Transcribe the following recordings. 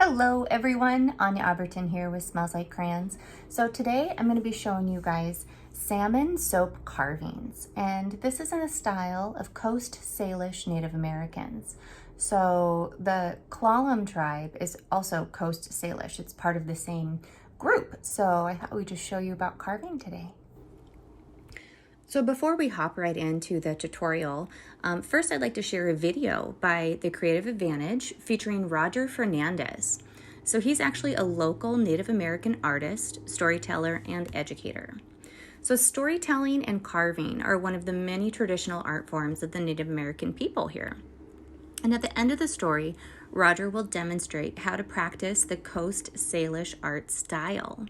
Hello everyone, Anya Aubertin here with Smells Like Crayons. So today I'm going to be showing you guys salmon soap carvings, and this is in the style of Coast Salish Native Americans. So the Klallam tribe is also Coast Salish. It's part of the same group. So I thought we'd just show you about carving today. So before we hop right into the tutorial, first I'd like to share a video by The Creative Advantage featuring Roger Fernandes. So he's actually a local Native American artist, storyteller, and educator. So storytelling and carving are one of the many traditional art forms of the Native American people here. And at the end of the story, Roger will demonstrate how to practice the Coast Salish art style.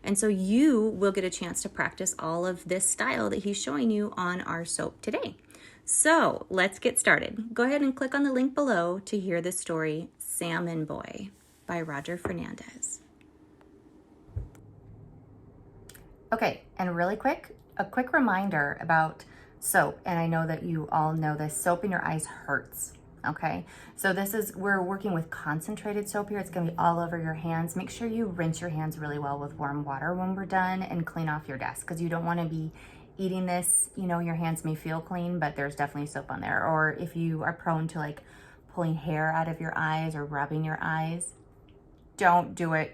And so you will get a chance to practice all of this style that he's showing you on our soap today. So let's get started. Go ahead and click on the link below to hear the story Salmon Boy by Roger Fernandes. Okay, and really quick, a quick reminder about soap. And I know that you all know this, soap in your eyes hurts. Okay, so we're working with concentrated soap here. It's gonna be all over your hands. Make sure you rinse your hands really well with warm water when we're done and clean off your desk, because you don't wanna be eating this. You know, your hands may feel clean, but there's definitely soap on there. Or if you are prone to like pulling hair out of your eyes or rubbing your eyes, don't do it,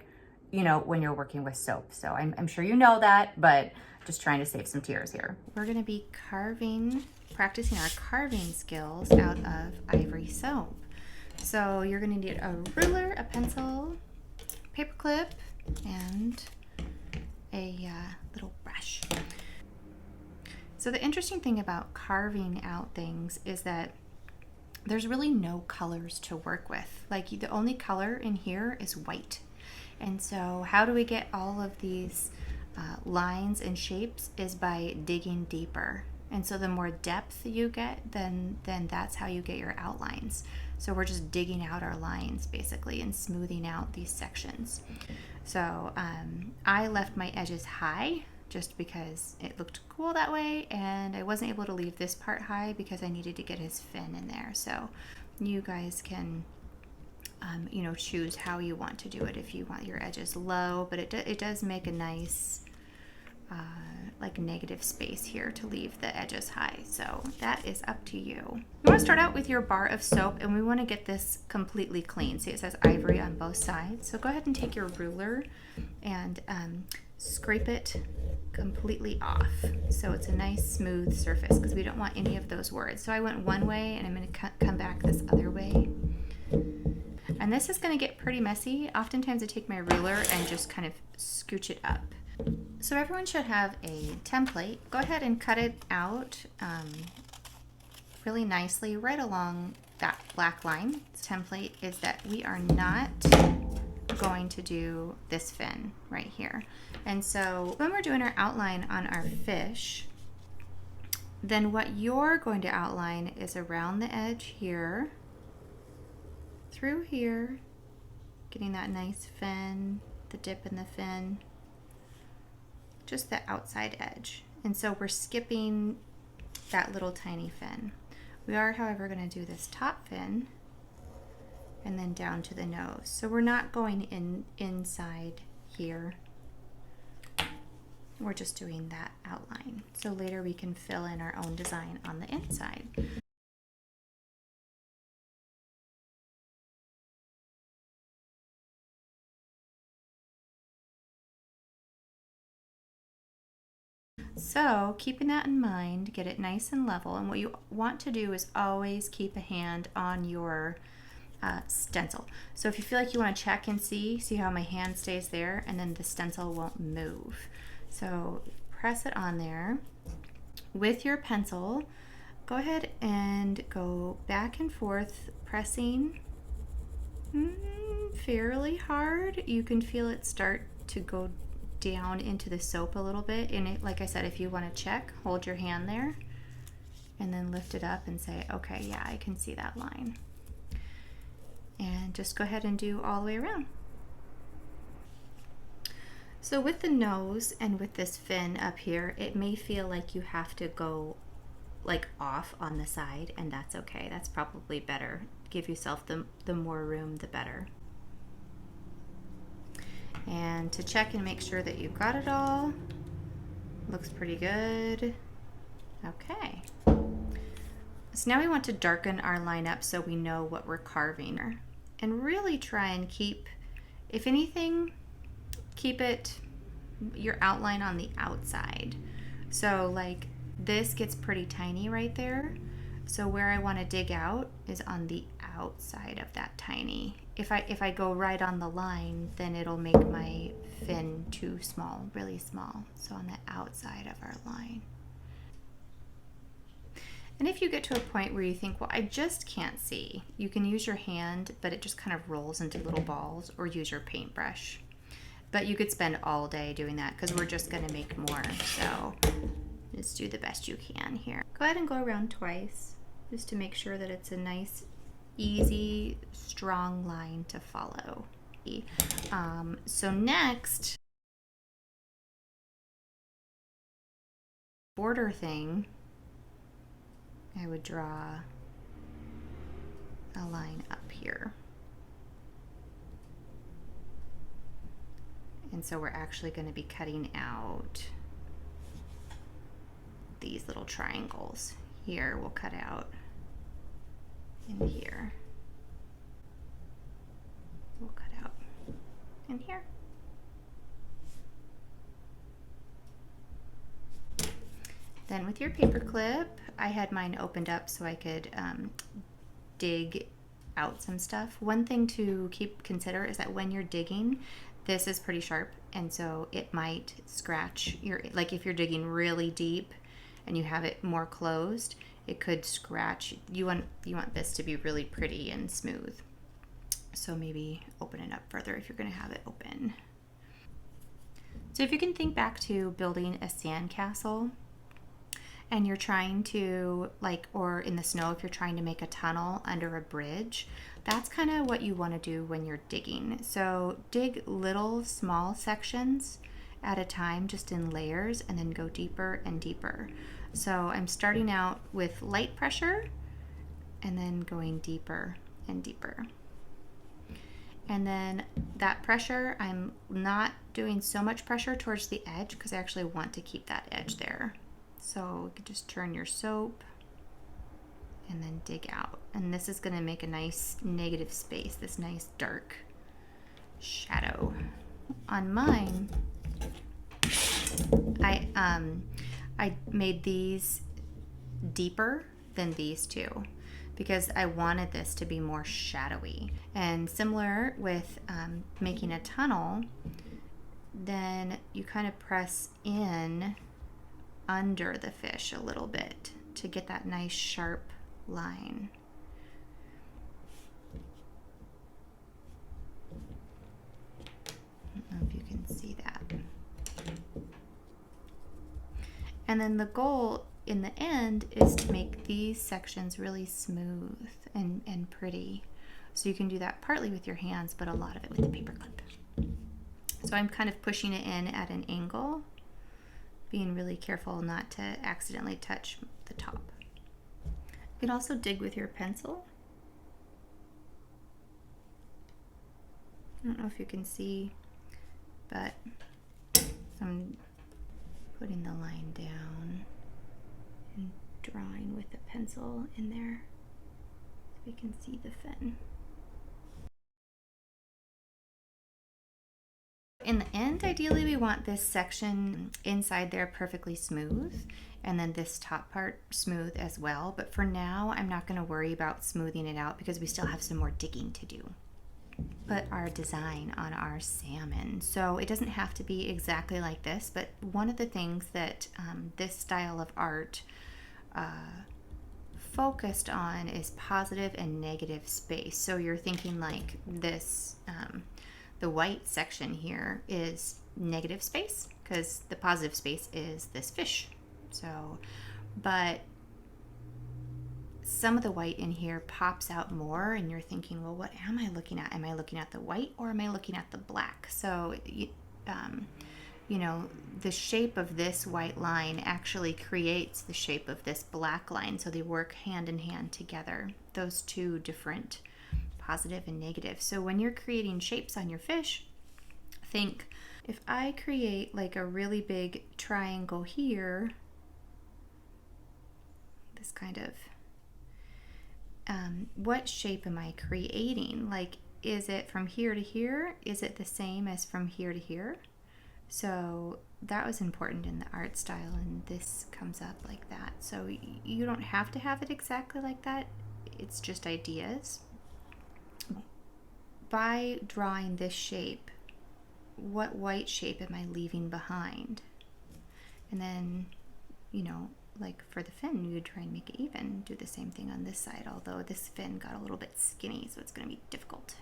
you know, when you're working with soap. So I'm sure you know that, but just trying to save some tears here. We're gonna be practicing our carving skills out of Ivory Soap. So you're gonna need a ruler, a pencil, paper clip, and a little brush. So the interesting thing about carving out things is that there's really no colors to work with. Like the only color in here is white. And so how do we get all of these lines and shapes is by digging deeper. And so the more depth you get, then that's how you get your outlines. So we're just digging out our lines basically and smoothing out these sections. So I left my edges high just because it looked cool that way, and I wasn't able to leave this part high because I needed to get his fin in there. So you guys can you know, choose how you want to do it. If you want your edges low, but it does make a nice like negative space here to leave the edges high. So that is up to you. You want to start out with your bar of soap, and we want to get this completely clean. See, it says ivory on both sides. So go ahead and take your ruler and scrape it completely off. So it's a nice smooth surface, because we don't want any of those words. So I went one way, and I'm going to come back this other way. And this is going to get pretty messy. Oftentimes I take my ruler and just kind of scooch it up. So everyone should have a template. Go ahead and cut it out really nicely right along that black line. This template is that we are not going to do this fin right here. And so when we're doing our outline on our fish, then what you're going to outline is around the edge here, through here, getting that nice fin, the dip in the fin, just the outside edge. And so we're skipping that little tiny fin. We are, however, going to do this top fin and then down to the nose. So we're not going inside here. We're just doing that outline. So later we can fill in our own design on the inside. So keeping that in mind, get it nice and level. And what you want to do is always keep a hand on your stencil. So if you feel like you want to check and see how my hand stays there, and then the stencil won't move. So press it on there. With your pencil, go ahead and go back and forth, pressing fairly hard. You can feel it start to go down into the soap a little bit. And it, like I said, if you want to check, hold your hand there and then lift it up and say, okay, yeah, I can see that line. And just go ahead and do all the way around. So with the nose and with this fin up here, it may feel like you have to go like off on the side, and that's okay. That's probably better. Give yourself the more room, the better. And to check and make sure that you've got it all, looks pretty good. Okay. So now we want to darken our line up so we know what we're carving. And really try and keep, if anything, keep it, your outline on the outside. So like this gets pretty tiny right there. So where I want to dig out is on the outside of that tiny. If I go right on the line, then it'll make my fin too small, really small. So on the outside of our line. And if you get to a point where you think, well, I just can't see, you can use your hand, but it just kind of rolls into little balls, or use your paintbrush. But you could spend all day doing that because we're just going to make more. So just do the best you can here. Go ahead and go around twice just to make sure that it's a nice, easy, strong line to follow. So next, border thing, I would draw a line up here. And so we're actually going to be cutting out these little triangles. Here we'll cut out, in here. We'll cut out in here. Then with your paper clip, I had mine opened up so I could dig out some stuff. One thing to consider is that when you're digging, this is pretty sharp, and so it might scratch your, like if you're digging really deep and you have it more closed, it could scratch. You want this to be really pretty and smooth. So maybe open it up further if you're going to have it open. So if you can think back to building a sandcastle, and you're trying to, like, or in the snow, if you're trying to make a tunnel under a bridge, that's kind of what you want to do when you're digging. So dig little small sections at a time, just in layers, and then go deeper and deeper. So I'm starting out with light pressure and then going deeper and deeper. And then that pressure, I'm not doing so much pressure towards the edge because I actually want to keep that edge there. So you could just turn your soap and then dig out. And this is going to make a nice negative space, this nice dark shadow. On mine, I made these deeper than these two because I wanted this to be more shadowy. And similar with making a tunnel, then you kind of press in under the fish a little bit to get that nice sharp line. I don't know if you can see that. And then the goal in the end is to make these sections really smooth and pretty. So you can do that partly with your hands, but a lot of it with the paper clip. So I'm kind of pushing it in at an angle, being really careful not to accidentally touch the top. You can also dig with your pencil. I don't know if you can see, but I'm putting the line down and drawing with the pencil in there so we can see the fin. In the end, ideally we want this section inside there perfectly smooth, and then this top part smooth as well. But for now, I'm not going to worry about smoothing it out because we still have some more digging to do. Put our design on our salmon. So it doesn't have to be exactly like this, but one of the things that this style of art focused on is positive and negative space. So you're thinking like this, the white section here is negative space because the positive space is this fish. So, but some of the white in here pops out more and you're thinking, well, what am I looking at? Am I looking at the white or am I looking at the black? So, you know, the shape of this white line actually creates the shape of this black line. So they work hand in hand together, those two different positive and negative. So when you're creating shapes on your fish, think if I create like a really big triangle here, this kind of, what shape am I creating? Like, is it from here to here? Is it the same as from here to here? So that was important in the art style, and this comes up like that. So you don't have to have it exactly like that. It's just ideas. By drawing this shape, what white shape am I leaving behind? And then, you know, like for the fin, you would try and make it even. Do the same thing on this side, although this fin got a little bit skinny, so it's going to be difficult.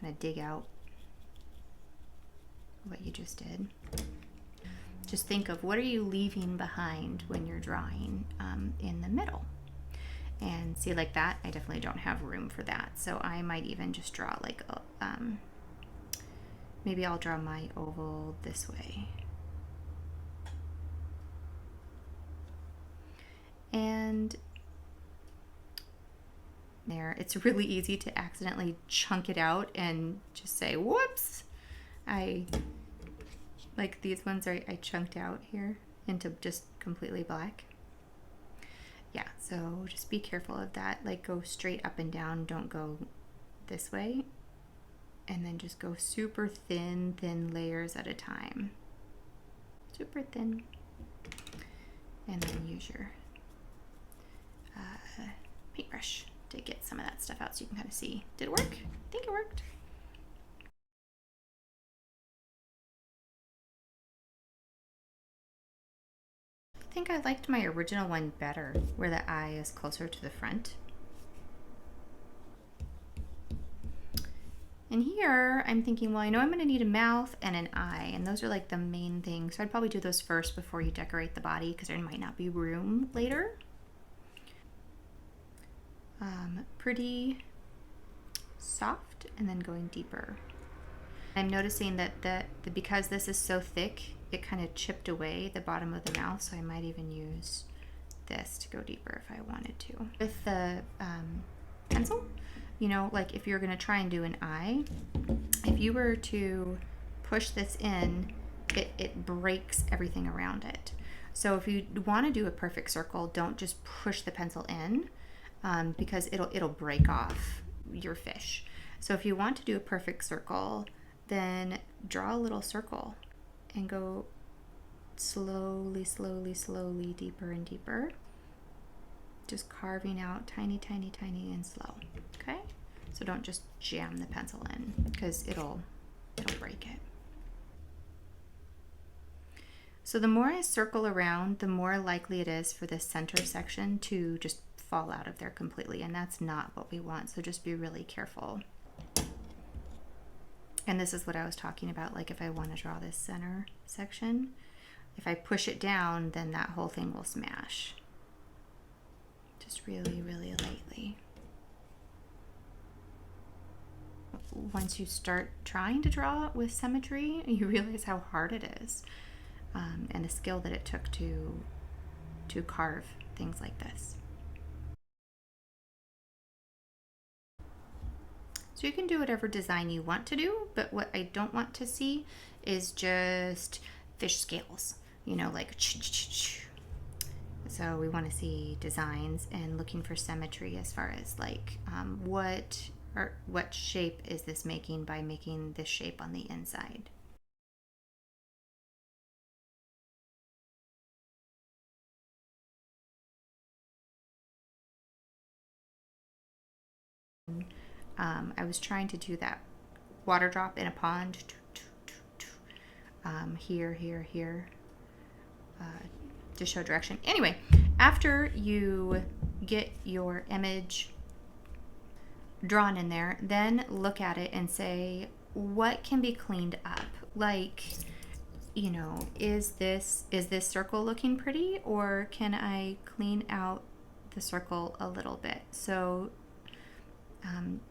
Kind of dig out what you just did. Just think of what are you leaving behind when you're drawing in the middle. And see, like that, I definitely don't have room for that. So I might even just draw like, maybe I'll draw my oval this way. And there, it's really easy to accidentally chunk it out and just say, whoops. Like these ones I chunked out here into just completely black. Yeah, so just be careful of that. Like go straight up and down, don't go this way. And then just go super thin layers at a time. Super thin. And then use your paintbrush to get some of that stuff out so you can kind of see. Did it work? I think it worked. I think I liked my original one better, where the eye is closer to the front. And here I'm thinking, well, I know I'm going to need a mouth and an eye, and those are like the main things. So I'd probably do those first before you decorate the body, because there might not be room later. Pretty soft, and then going deeper. I'm noticing that because this is so thick, it kind of chipped away the bottom of the mouth, so I might even use this to go deeper if I wanted to. With the pencil, you know, like if you're gonna try and do an eye, if you were to push this in, it breaks everything around it. So if you want to do a perfect circle, don't just push the pencil in, because it'll break off your fish. So if you want to do a perfect circle, then draw a little circle and go slowly, slowly, slowly, deeper and deeper. Just carving out tiny, tiny, tiny and slow, okay? So don't just jam the pencil in, because it'll break it. So the more I circle around, the more likely it is for this center section to just fall out of there completely, and that's not what we want, so just be really careful. And this is what I was talking about, like if I want to draw this center section, if I push it down, then that whole thing will smash. Just really, really lightly. Once you start trying to draw with symmetry, you realize how hard it is, and the skill that it took to carve things like this. So you can do whatever design you want to do, but what I don't want to see is just fish scales, you know, like so we want to see designs and looking for symmetry as far as like what shape is this making by making this shape on the inside. I was trying to do that water drop in a pond, here, to show direction. Anyway, after you get your image drawn in there, then look at it and say, what can be cleaned up? Like, you know, is this circle looking pretty, or can I clean out the circle a little bit? So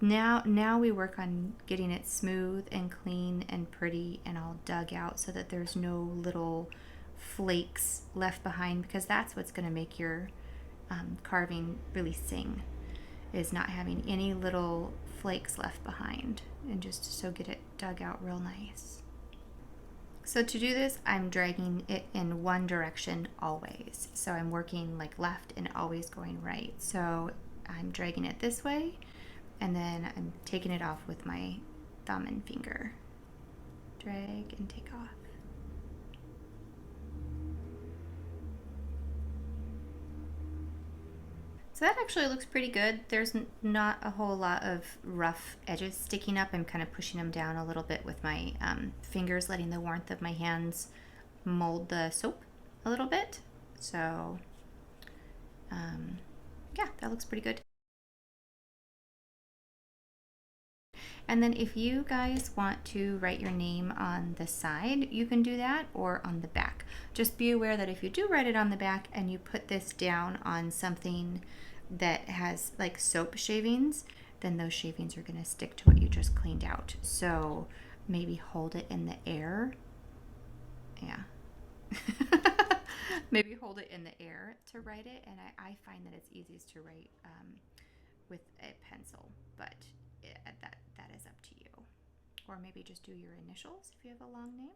now we work on getting it smooth and clean and pretty and all dug out so that there's no little flakes left behind, because that's what's going to make your carving really sing, is not having any little flakes left behind, and just so get it dug out real nice. So to do this, I'm dragging it in one direction always. So I'm working like left and always going right. So I'm dragging it this way, and then I'm taking it off with my thumb and finger. Drag and take off. So that actually looks pretty good. There's not a whole lot of rough edges sticking up. I'm kind of pushing them down a little bit with my fingers, letting the warmth of my hands mold the soap a little bit. So yeah, that looks pretty good. And then if you guys want to write your name on the side, you can do that, or on the back. Just be aware that if you do write it on the back and you put this down on something that has like soap shavings, then those shavings are going to stick to what you just cleaned out. So maybe hold it in the air. Yeah. Maybe hold it in the air to write it. And I find that it's easiest to write with a pencil, but that is up to you. Or maybe just do your initials if you have a long name.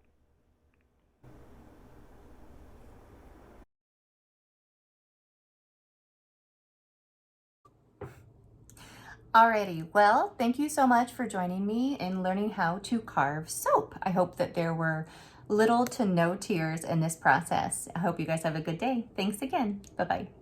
Alrighty, well, thank you so much for joining me in learning how to carve soap. I hope that there were little to no tears in this process. I hope you guys have a good day. Thanks again. Bye-bye.